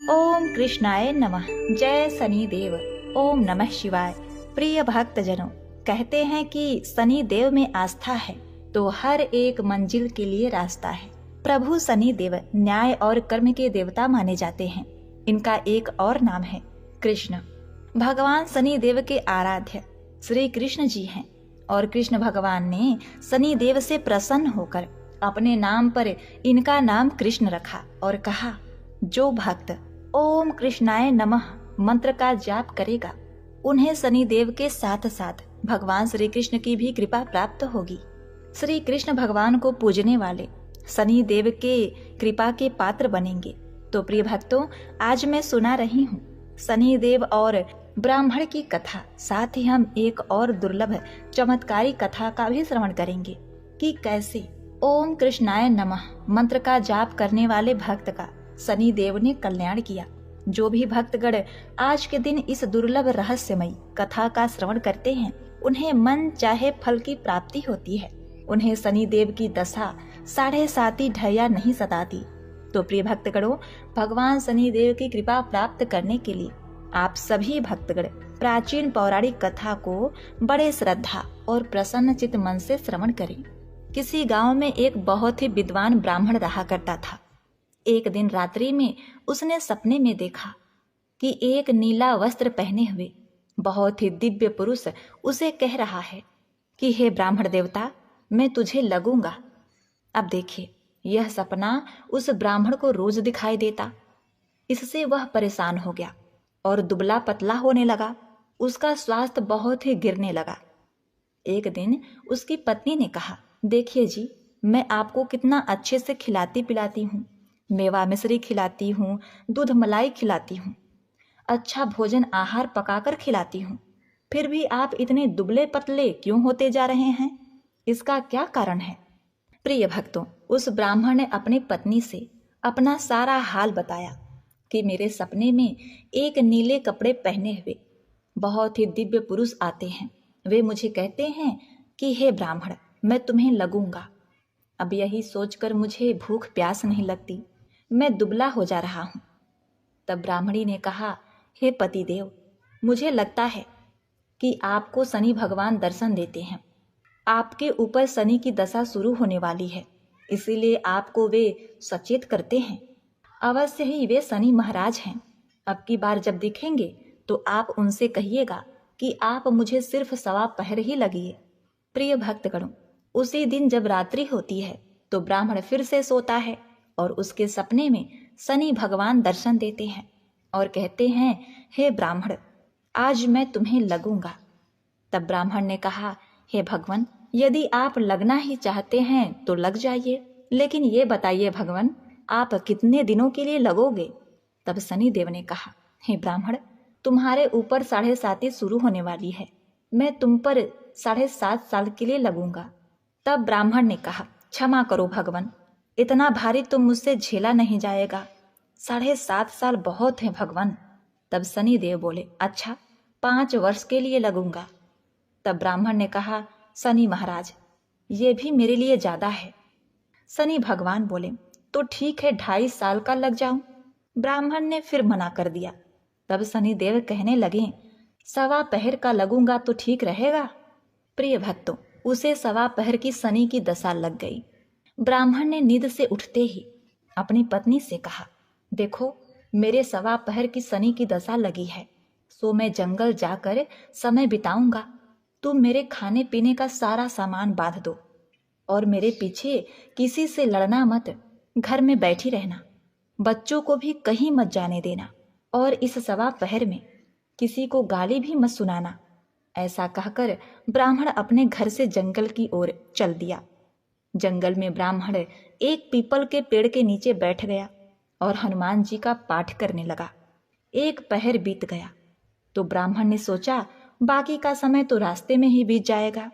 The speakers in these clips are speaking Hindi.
ओम कृष्णाय नमः। जय शनि देव। ओम नमः शिवाय। प्रिय भक्तजनों, कहते हैं कि शनि देव में आस्था है तो हर एक मंजिल के लिए रास्ता है। प्रभु शनि देव न्याय और कर्म के देवता माने जाते हैं। इनका एक और नाम है कृष्ण। भगवान शनि देव के आराध्य श्री कृष्ण जी हैं और कृष्ण भगवान ने शनि देव से प्रसन्न होकर अपने नाम पर इनका नाम कृष्ण रखा और कहा, जो भक्त ओम कृष्णाय नमः मंत्र का जाप करेगा उन्हें शनि देव के साथ साथ भगवान श्री कृष्ण की भी कृपा प्राप्त होगी। श्री कृष्ण भगवान को पूजने वाले शनि देव के कृपा के पात्र बनेंगे। तो प्रिय भक्तों, आज मैं सुना रही हूँ शनि देव और ब्राह्मण की कथा, साथ ही हम एक और दुर्लभ चमत्कारी कथा का भी श्रवण करेंगे कि कैसे ओम कृष्णाय नमः मंत्र का जाप करने वाले भक्त का शनि देव ने कल्याण किया। जो भी भक्तगण आज के दिन इस दुर्लभ रहस्यमयी कथा का श्रवण करते हैं उन्हें मन चाहे फल की प्राप्ति होती है। उन्हें शनि देव की दशा 7.5 ढैया नहीं सताती। तो प्रिय भक्तगणों, भगवान शनि देव की कृपा प्राप्त करने के लिए आप सभी भक्तगण प्राचीन पौराणिक कथा को बड़े श्रद्धा और प्रसन्न चित्त मन से श्रवण करें। किसी गांव में एक बहुत ही विद्वान ब्राह्मण रहा करता था। एक दिन रात्रि में उसने सपने में देखा कि एक नीला वस्त्र पहने हुए बहुत ही दिव्य पुरुष उसे कह रहा है कि हे ब्राह्मण देवता, मैं तुझे लगूंगा। अब देखिए, यह सपना उस ब्राह्मण को रोज दिखाई देता। इससे वह परेशान हो गया और दुबला पतला होने लगा। उसका स्वास्थ्य बहुत ही गिरने लगा। एक दिन उसकी पत्नी ने कहा, देखिए जी, मैं आपको कितना अच्छे से खिलाती पिलाती हूँ, मेवा मिश्री खिलाती हूँ, दूध मलाई खिलाती हूँ, अच्छा भोजन आहार पकाकर खिलाती हूँ, फिर भी आप इतने दुबले पतले क्यों होते जा रहे हैं? इसका क्या कारण है? प्रिय भक्तों, उस ब्राह्मण ने अपनी पत्नी से अपना सारा हाल बताया कि मेरे सपने में एक नीले कपड़े पहने हुए बहुत ही दिव्य पुरुष आते हैं। वे मुझे कहते हैं कि हे ब्राह्मण, मैं तुम्हें लगूंगा। अब यही सोचकर मुझे भूख प्यास नहीं लगती, मैं दुबला हो जा रहा हूँ। तब ब्राह्मणी ने कहा, हे पतिदेव, मुझे लगता है कि आपको शनि भगवान दर्शन देते हैं। आपके ऊपर शनि की दशा शुरू होने वाली है, इसीलिए आपको वे सचेत करते हैं। अवश्य ही वे शनि महाराज हैं। अब की बार जब दिखेंगे तो आप उनसे कहिएगा कि आप मुझे सिर्फ 1.25 पहर ही लगिए। प्रिय भक्तगणों, उसी दिन जब रात्रि होती है तो ब्राह्मण फिर से सोता है और उसके सपने में शनि भगवान दर्शन देते हैं और कहते हैं, हे ब्राह्मण, आज मैं तुम्हें लगूंगा। तब ब्राह्मण ने कहा, हे भगवान, यदि आप लगना ही चाहते हैं तो लग जाइए, लेकिन ये बताइए भगवान, आप कितने दिनों के लिए लगोगे? तब शनि देव ने कहा, हे ब्राह्मण, तुम्हारे ऊपर 7.5 शुरू होने वाली है, मैं तुम पर 7.5 साल के लिए लगूंगा। तब ब्राह्मण ने कहा, क्षमा करो भगवान, इतना भारी तो मुझसे झेला नहीं जाएगा, 7.5 साल बहुत है भगवान। तब शनि देव बोले, अच्छा, 5 वर्ष के लिए लगूंगा। तब ब्राह्मण ने कहा, शनि महाराज, ये भी मेरे लिए ज्यादा है। शनि भगवान बोले, तो ठीक है, 2.5 साल का लग जाऊं। ब्राह्मण ने फिर मना कर दिया। तब शनि देव कहने लगे, 1.25 पहर का लगूंगा तो ठीक रहेगा। प्रिय भक्तों, उसे 1.25 पहर की शनि की दशा लग गई। ब्राह्मण ने नींद से उठते ही अपनी पत्नी से कहा, देखो, मेरे 1.25 पहर की शनि की दशा लगी है, सो मैं जंगल जाकर समय बिताऊंगा। तुम मेरे खाने पीने का सारा सामान बांध दो और मेरे पीछे किसी से लड़ना मत, घर में बैठी रहना, बच्चों को भी कहीं मत जाने देना और इस 1.25 पहर में किसी को गाली भी मत सुनाना। ऐसा कहकर ब्राह्मण अपने घर से जंगल की ओर चल दिया। जंगल में ब्राह्मण एक पीपल के पेड़ के नीचे बैठ गया और हनुमान जी का पाठ करने लगा। 1 पहर बीत गया तो ब्राह्मण ने सोचा, बाकी का समय तो रास्ते में ही बीत जाएगा,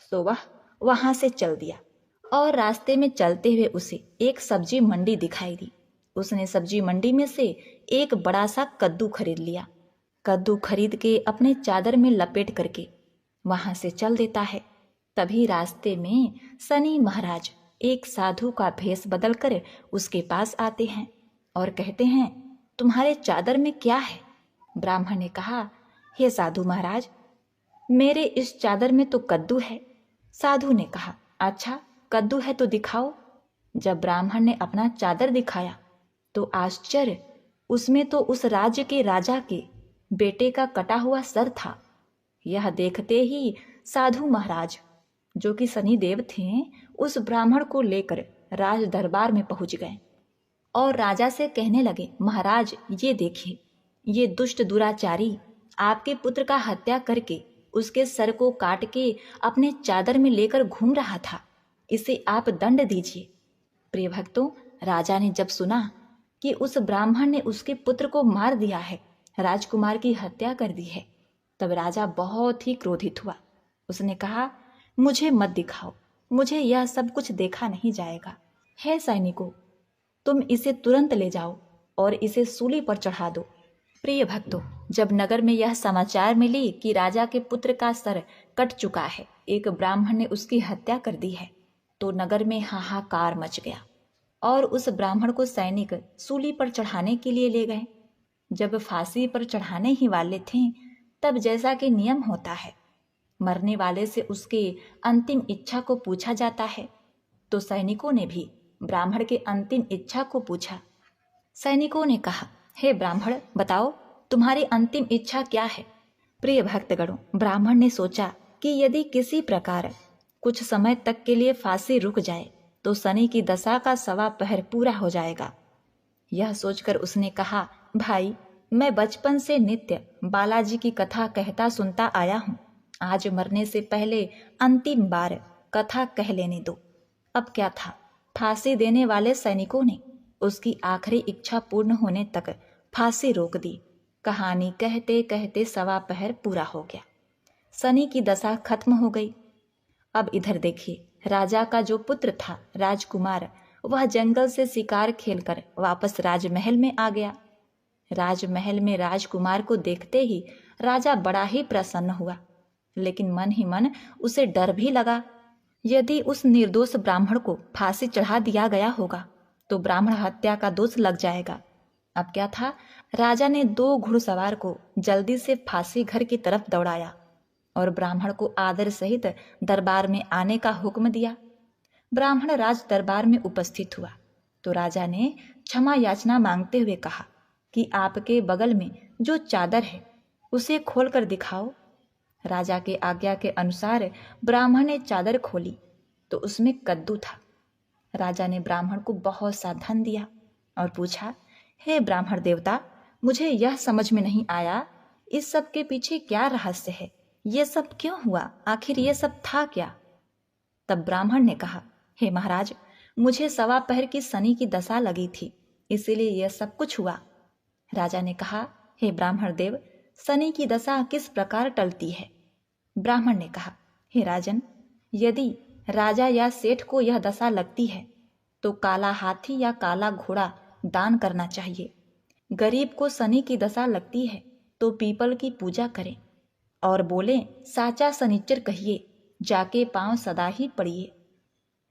सो वह वहां से चल दिया। और रास्ते में चलते हुए उसे एक सब्जी मंडी दिखाई दी। उसने सब्जी मंडी में से एक बड़ा सा कद्दू खरीद लिया। कद्दू खरीद के अपने चादर में लपेट करके वहां से चल देता है। तभी रास्ते में शनि महाराज एक साधु का भेष बदलकर उसके पास आते हैं और कहते हैं, तुम्हारे चादर में क्या है? ब्राह्मण ने कहा, हे साधु महाराज, मेरे इस चादर में तो कद्दू है। साधु ने कहा, अच्छा कद्दू है तो दिखाओ। जब ब्राह्मण ने अपना चादर दिखाया तो आश्चर्य, उसमें तो उस राज्य के राजा के बेटे का कटा हुआ सर था। यह देखते ही साधु महाराज, जो कि शनिदेव थे, उस ब्राह्मण को लेकर राज दरबार में पहुंच गए और राजा से कहने लगे, महाराज ये देखिए, ये दुष्ट दुराचारी आपके पुत्र का हत्या करके उसके सर को काट के अपने चादर में लेकर घूम रहा था, इसे आप दंड दीजिए। प्रिय भक्तों, राजा ने जब सुना कि उस ब्राह्मण ने उसके पुत्र को मार दिया है, राजकुमार की हत्या कर दी है, तब राजा बहुत ही क्रोधित हुआ। उसने कहा, मुझे मत दिखाओ, मुझे यह सब कुछ देखा नहीं जाएगा। हे सैनिकों, तुम इसे तुरंत ले जाओ और इसे सूली पर चढ़ा दो। प्रिय भक्तों, जब नगर में यह समाचार मिली कि राजा के पुत्र का सर कट चुका है, एक ब्राह्मण ने उसकी हत्या कर दी है, तो नगर में हाहाकार मच गया और उस ब्राह्मण को सैनिक सूली पर चढ़ाने के लिए ले गए। जब फांसी पर चढ़ाने ही वाले थे, तब जैसा कि नियम होता है, मरने वाले से उसके अंतिम इच्छा को पूछा जाता है, तो सैनिकों ने भी ब्राह्मण के अंतिम इच्छा को पूछा। सैनिकों ने कहा, हे ब्राह्मण, बताओ तुम्हारी अंतिम इच्छा क्या है? प्रिय भक्तगणों, ब्राह्मण ने सोचा कि यदि किसी प्रकार कुछ समय तक के लिए फांसी रुक जाए तो शनि की दशा का 1.25 पहर पूरा हो जाएगा। यह सोचकर उसने कहा, भाई, मैं बचपन से नित्य बालाजी की कथा कहता सुनता आया हूँ, आज मरने से पहले अंतिम बार कथा कह लेने दो। अब क्या था, फांसी देने वाले सैनिकों ने उसकी आखिरी इच्छा पूर्ण होने तक फांसी रोक दी। कहानी कहते कहते 1.25 पहर पूरा हो गया, शनि की दशा खत्म हो गई। अब इधर देखिए, राजा का जो पुत्र था राजकुमार, वह जंगल से शिकार खेलकर वापस राजमहल में आ गया। राजमहल में राजकुमार को देखते ही राजा बड़ा ही प्रसन्न हुआ, लेकिन मन ही मन उसे डर भी लगा। यदि उस निर्दोष ब्राह्मण को फांसी चढ़ा दिया गया होगा तो ब्राह्मण हत्या का दोष लग जाएगा। अब क्या था, राजा ने 2 घुड़सवार को जल्दी से फांसी घर की तरफ दौड़ाया और ब्राह्मण को आदर सहित दरबार में आने का हुक्म दिया। ब्राह्मण राज दरबार में उपस्थित हुआ तो राजा ने क्षमा याचना मांगते हुए कहा कि आपके बगल में जो चादर है उसे खोलकर दिखाओ। राजा के आज्ञा के अनुसार ब्राह्मण ने चादर खोली तो उसमें कद्दू था। राजा ने ब्राह्मण को बहुत सा धन दिया और पूछा, हे ब्राह्मण देवता, मुझे यह समझ में नहीं आया, इस सब के पीछे क्या रहस्य है? ये सब क्यों हुआ? आखिर ये सब था क्या? तब ब्राह्मण ने कहा, हे महाराज, मुझे 1.25 पहर की शनि की दशा लगी थी, इसीलिए यह सब कुछ हुआ। राजा ने कहा, हे ब्राह्मण देव, शनि की दशा किस प्रकार टलती है? ब्राह्मण ने कहा, हे राजन, यदि राजा या सेठ को यह दशा लगती है तो काला हाथी या काला घोड़ा दान करना चाहिए। गरीब को शनि की दशा लगती है तो पीपल की पूजा करें और बोले, साचा शनिचर कहिए, जाके पांव सदा ही पड़िए।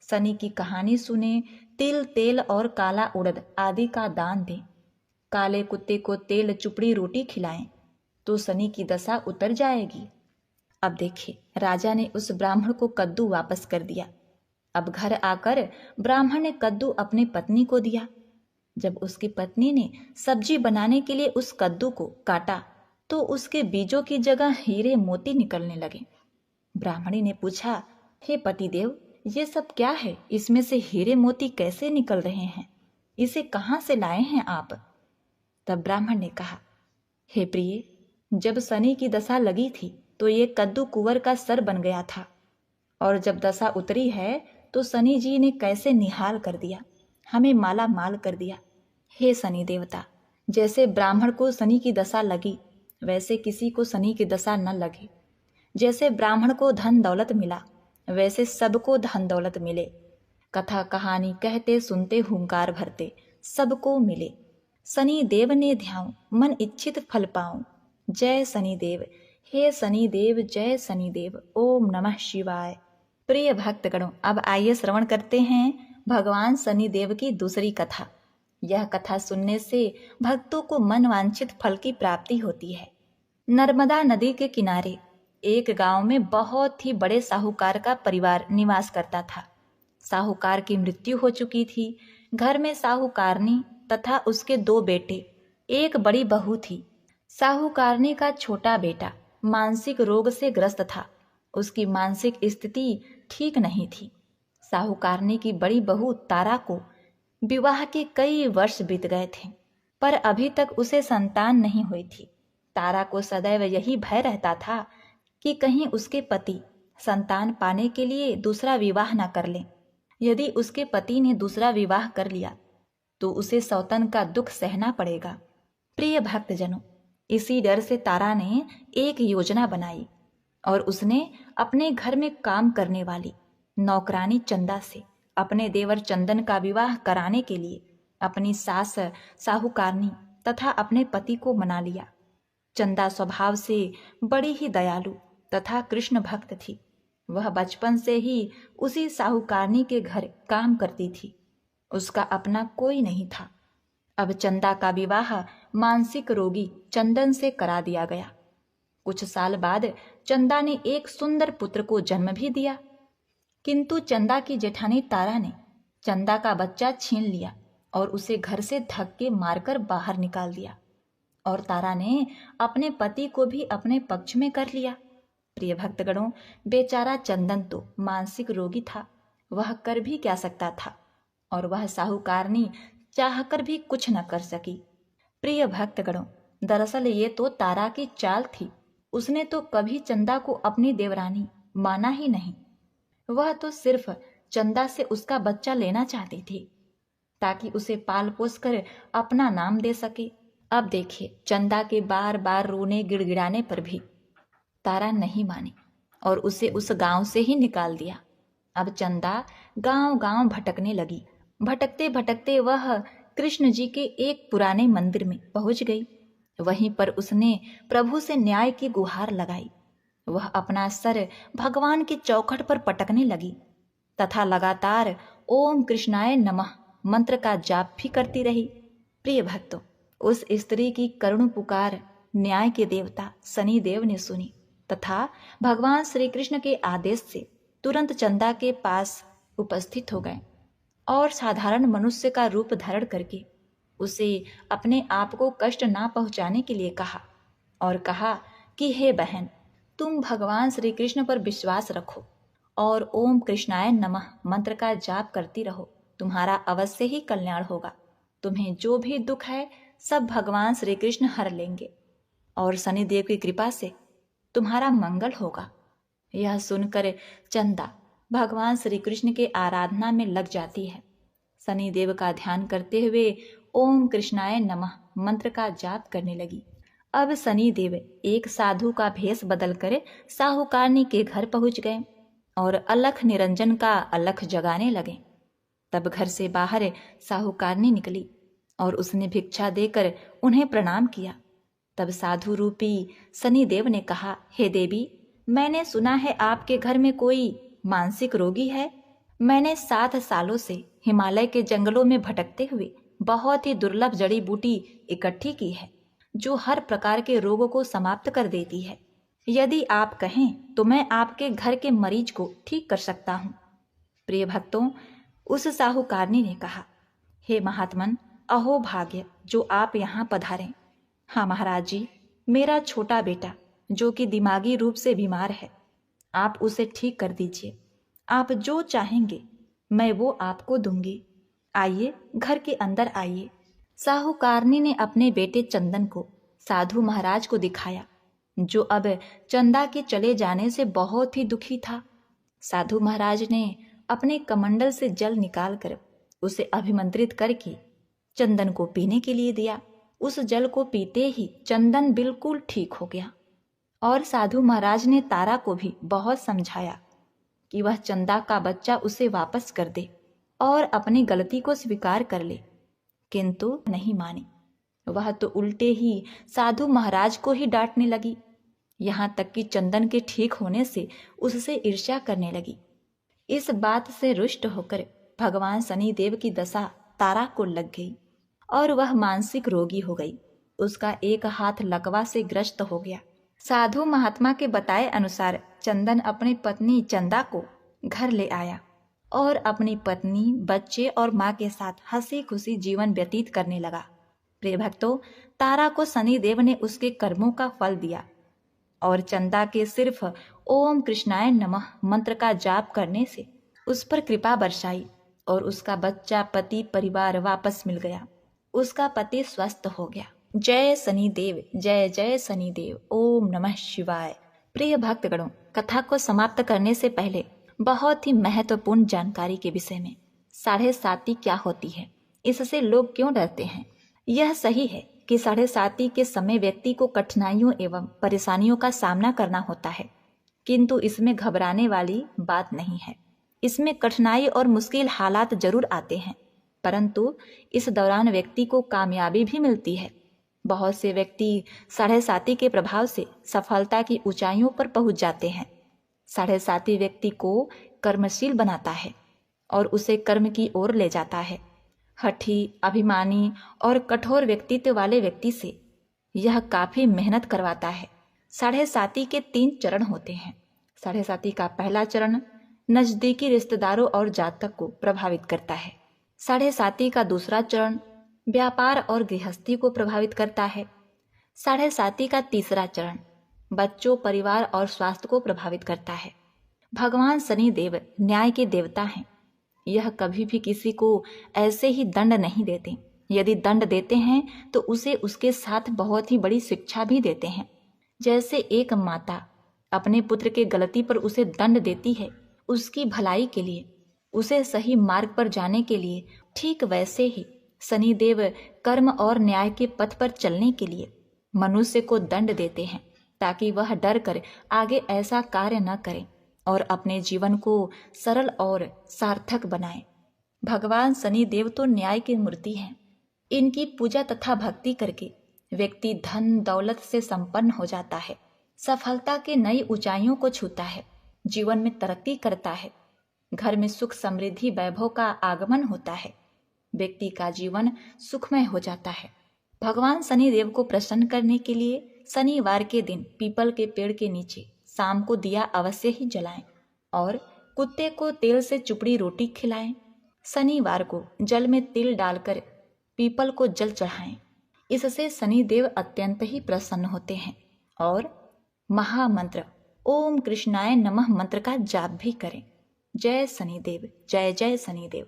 शनि की कहानी सुने, तिल तेल और काला उड़द आदि का दान दें। काले कुत्ते को तेल चुपड़ी रोटी खिलाएं तो शनि की दशा उतर जाएगी। अब देखिए, राजा ने उस ब्राह्मण को कद्दू वापस कर दिया। अब घर आकर ब्राह्मण ने कद्दू अपनी पत्नी को दिया। जब उसकी पत्नी ने सब्जी बनाने के लिए उस कद्दू को काटा तो उसके बीजों की जगह हीरे मोती निकलने लगे। ब्राह्मणी ने पूछा, हे पतिदेव, ये सब क्या है? इसमें से हीरे मोती कैसे निकल रहे हैं? इसे कहाँ से लाए हैं आप? तब ब्राह्मण ने कहा, हे प्रिय, जब शनि की दशा लगी थी तो ये कद्दू कुंवर का सर बन गया था, और जब दशा उतरी है तो शनि जी ने कैसे निहाल कर दिया, हमें माला माल कर दिया। हे शनि देवता, जैसे ब्राह्मण को शनि की दशा लगी वैसे किसी को शनि की दशा न लगे। जैसे ब्राह्मण को धन दौलत मिला वैसे सबको धन दौलत मिले। कथा कहानी कहते सुनते हुंकार भरते सबको मिले। शनि देव ने ध्याऊं, मन इच्छित फल पाऊं। जय शनि देव, हे शनि देव, जय शनि देव। ओम नमः शिवाय। प्रिय भक्तगणों, अब आइए श्रवण करते हैं भगवान शनि देव की दूसरी कथा, यह कथा सुनने से भक्तों को मनवांछित फल की प्राप्ति होती है। नर्मदा नदी के किनारे एक गांव में बहुत ही बड़े साहूकार का परिवार निवास करता था। साहूकार की मृत्यु हो चुकी थी। घर में साहूकारनी तथा उसके 2 बेटे, एक बड़ी बहू थी। साहूकारनी का छोटा बेटा मानसिक रोग से ग्रस्त था। उसकी मानसिक स्थिति ठीक नहीं थी। साहूकारनी की बड़ी बहू तारा को विवाह के कई वर्ष बीत गए थे, पर अभी तक उसे संतान नहीं हुई थी। तारा को सदैव यही भय रहता था कि कहीं उसके पति संतान पाने के लिए दूसरा विवाह न कर लें। यदि उसके पति ने दूसरा विवाह कर लिया तो उसे सौतन का दुख सहना पड़ेगा। प्रिय भक्तजनों, इसी डर से तारा ने एक योजना बनाई और उसने अपने घर में काम करने वाली नौकरानी चंदा से अपने देवर चंदन का विवाह कराने के लिए अपनी सास साहूकारनी तथा अपने पति को मना लिया। चंदा स्वभाव से बड़ी ही दयालु तथा कृष्ण भक्त थी। वह बचपन से ही उसी साहूकारनी के घर काम करती थी। उसका अपना कोई नहीं था। अब चंदा का विवाह मानसिक रोगी चंदन से करा दिया गया। कुछ साल बाद चंदा ने एक सुंदर पुत्र को जन्म भी दिया, किंतु चंदा की जेठानी तारा ने चंदा का बच्चा छीन लिया और उसे घर से धक्के मारकर बाहर निकाल दिया। और तारा ने अपने पति को भी अपने पक्ष में कर लिया। प्रिय भक्तगणों, बेचारा चंदन तो मानसिक रोगी था, वह कर भी क्या सकता था, और वह साहूकारनी चाहकर भी कुछ न कर सकी। प्रिय भक्तगणों, दरअसल ये तो तारा की चाल थी। उसने तो कभी चंदा को अपनी देवरानी माना ही नहीं। वह तो सिर्फ चंदा से उसका बच्चा लेना चाहती थी ताकि उसे पाल पोस कर अपना नाम दे सके। अब देखिए, चंदा के बार बार रोने गिड़गिड़ाने पर भी तारा नहीं मानी और उसे उस गांव से ही निकाल दिया। अब चंदा गांव गांव भटकने लगी। भटकते भटकते वह कृष्ण जी के एक पुराने मंदिर में पहुंच गई। वहीं पर उसने प्रभु से न्याय की गुहार लगाई। वह अपना सर भगवान की चौखट पर पटकने लगी तथा लगातार ओम कृष्णाय नमः मंत्र का जाप भी करती रही। प्रिय भक्तों, उस स्त्री की करुण पुकार न्याय के देवता शनि देव ने सुनी तथा भगवान श्री कृष्ण के आदेश से तुरंत चंदा के पास उपस्थित हो गए और साधारण मनुष्य का रूप धारण करके उसे अपने आप को कष्ट ना पहुंचाने के लिए कहा और कहा कि हे बहन, तुम भगवान श्री कृष्ण पर विश्वास रखो और ओम कृष्णाय नमः मंत्र का जाप करती रहो। तुम्हारा अवश्य ही कल्याण होगा। तुम्हें जो भी दुख है सब भगवान श्री कृष्ण हर लेंगे और शनिदेव की कृपा से तुम्हारा मंगल होगा। यह सुनकर चंदा भगवान श्री कृष्ण के आराधना में लग जाती है। शनिदेव का ध्यान करते हुए ओम कृष्णाय नमः मंत्र का जाप करने लगी। अब शनिदेव एक साधु का भेष बदलकर साहूकारनी के घर पहुंच गए और अलख निरंजन का अलख जगाने लगे। तब घर से बाहर साहूकारनी निकली और उसने भिक्षा देकर उन्हें प्रणाम किया। तब साधु रूपी शनिदेव ने कहा, हे देवी, मैंने सुना है आपके घर में कोई मानसिक रोगी है। मैंने 7 सालों से हिमालय के जंगलों में भटकते हुए बहुत ही दुर्लभ जड़ी बूटी इकट्ठी की है जो हर प्रकार के रोगों को समाप्त कर देती है। यदि आप कहें तो मैं आपके घर के मरीज को ठीक कर सकता हूँ। प्रिय भक्तों, उस साहूकारनी ने कहा, हे महात्मन, अहो भाग्य जो आप यहाँ पधारें। हाँ महाराज जी, मेरा छोटा बेटा जो कि दिमागी रूप से बीमार है, आप उसे ठीक कर दीजिए। आप जो चाहेंगे मैं वो आपको दूंगी। आइए, घर के अंदर आइए। साहूकारनी ने अपने बेटे चंदन को साधु महाराज को दिखाया, जो अब चंदा के चले जाने से बहुत ही दुखी था। साधु महाराज ने अपने कमंडल से जल निकालकर उसे अभिमंत्रित करके चंदन को पीने के लिए दिया। उस जल को पीते ही चंदन बिल्कुल ठीक हो गया और साधु महाराज ने तारा को भी बहुत समझाया कि वह चंदा का बच्चा उसे वापस कर दे और अपनी गलती को स्वीकार कर ले, किंतु नहीं मानी। वह तो उल्टे ही साधु महाराज को ही डांटने लगी, यहाँ तक कि चंदन के ठीक होने से उससे ईर्ष्या करने लगी। इस बात से रुष्ट होकर भगवान शनिदेव की दशा तारा को लग गई और वह मानसिक रोगी हो गई। उसका एक हाथ लकवा से ग्रस्त हो गया। साधु महात्मा के बताए अनुसार चंदन अपनी पत्नी चंदा को घर ले आया और अपनी पत्नी, बच्चे और माँ के साथ हंसी खुशी जीवन व्यतीत करने लगा। प्रिय भक्तों, तारा को शनिदेव ने उसके कर्मों का फल दिया और चंदा के सिर्फ ओम कृष्णाय नमः मंत्र का जाप करने से उस पर कृपा बरसाई और उसका बच्चा, पति, परिवार वापस मिल गया। उसका पति स्वस्थ हो गया। जय शनिदेव, जय जय शनिदेव, ओम नमः शिवाय। प्रिय भक्तगणों, कथा को समाप्त करने से पहले बहुत ही महत्वपूर्ण जानकारी के विषय में। 7.5 क्या होती है, इससे लोग क्यों डरते हैं? यह सही है कि 7.5 के समय व्यक्ति को कठिनाइयों एवं परेशानियों का सामना करना होता है, किंतु इसमें घबराने वाली बात नहीं है। इसमें कठिनाई और मुश्किल हालात जरूर आते हैं, परंतु इस दौरान व्यक्ति को कामयाबी भी मिलती है। बहुत से व्यक्ति 7.5 के प्रभाव से सफलता की ऊंचाइयों पर पहुंच जाते हैं। 7.5 व्यक्ति को कर्मशील बनाता है और उसे कर्म की ओर ले जाता है। हठी, अभिमानी और कठोर व्यक्तित्व वाले व्यक्ति से यह काफी मेहनत करवाता है। 7.5 के 3 चरण होते हैं। 7.5 का पहला चरण नजदीकी रिश्तेदारों और जातक को प्रभावित करता है। 7.5 का दूसरा चरण व्यापार और गृहस्थी को प्रभावित करता है। 7.5 का तीसरा चरण बच्चों, परिवार और स्वास्थ्य को प्रभावित करता है। भगवान शनिदेव न्याय के देवता हैं। यह कभी भी किसी को ऐसे ही दंड नहीं देते। यदि दंड देते हैं तो उसे उसके साथ बहुत ही बड़ी शिक्षा भी देते हैं। जैसे एक माता अपने पुत्र के गलती पर उसे दंड देती है उसकी भलाई के लिए, उसे सही मार्ग पर जाने के लिए, ठीक वैसे ही शनिदेव कर्म और न्याय के पथ पर चलने के लिए मनुष्य को दंड देते हैं, ताकि वह डर कर आगे ऐसा कार्य न करे और अपने जीवन को सरल और सार्थक बनाए। भगवान शनिदेव तो न्याय की मूर्ति हैं। इनकी पूजा तथा भक्ति करके व्यक्ति धन दौलत से संपन्न हो जाता है, सफलता के नई ऊंचाइयों को छूता है, जीवन में तरक्की करता है, घर में सुख समृद्धि वैभव का आगमन होता है, व्यक्ति का जीवन सुखमय हो जाता है। भगवान शनिदेव को प्रसन्न करने के लिए शनिवार के दिन पीपल के पेड़ के नीचे शाम को दिया अवश्य ही जलाएं और कुत्ते को तेल से चुपड़ी रोटी खिलाएं। शनिवार को जल में तिल डालकर पीपल को जल चढ़ाएं। इससे शनिदेव अत्यंत ही प्रसन्न होते हैं। और महामंत्र ओम कृष्णाय नमः मंत्र का जाप भी करें। जय शनिदेव, जय जय शनिदेव।